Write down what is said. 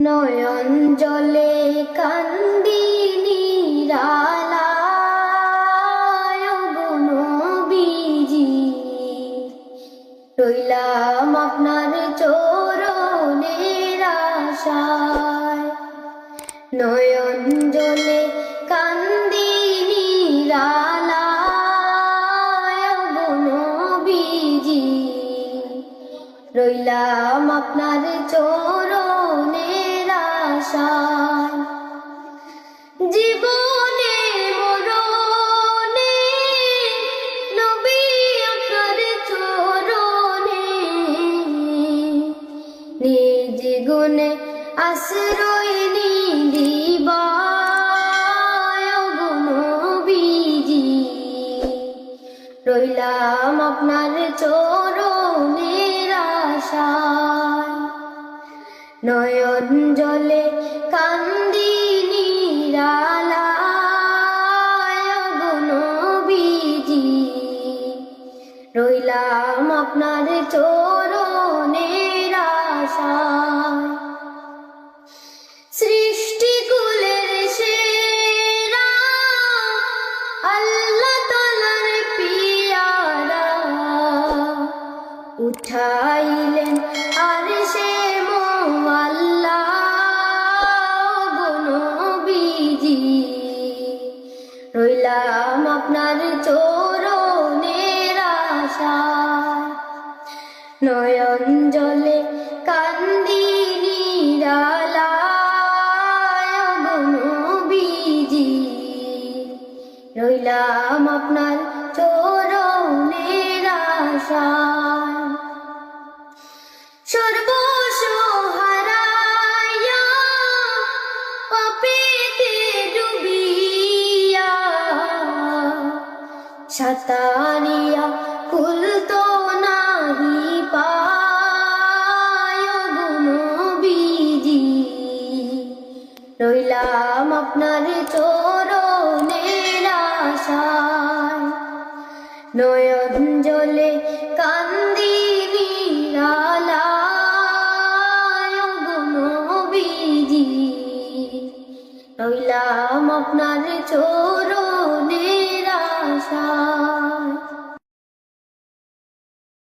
নয়ন জলে কান্দি নিরালায় গো নবীজি, রইলাম আপনার চরণের আশায়। নয়ন জলে কান্দি নিরালায় গো নবীজি, রইলাম আপনার চরণের আশায়। জীবনে মরণে নবী আপনার চরণে, নিজ গুণে আশ্রয় নিদিবায় গো নবীজি, রইলাম আপনার চরণের আশায়। নয়ন জলে কান্দি নিরালায় গো নবীজি, রইলাম আপনার চরণের আশায়। সৃষ্টিকুলের সেরা আল্লাহ তাআলার পিয়ারা, উঠাইলেন আরশে মুআল্লা গো নবীজি, রইলাম আপনার চরণের আশায়। নয়ন জলে কান্দি নিরালায় গো নবীজি, রইলাম আপনার চরণের আশায়। সর্বস্ব হারাইয়া পাপেতে ডুবিয়া, সাতারিয়া কুল তো নাহি পায় গো নবীজি, রইলাম আপনার চরণের আশায়। নয়ন জলে কান্দি নিরালায় গো নবীজি, রইলাম আপনার চরণের আশায়।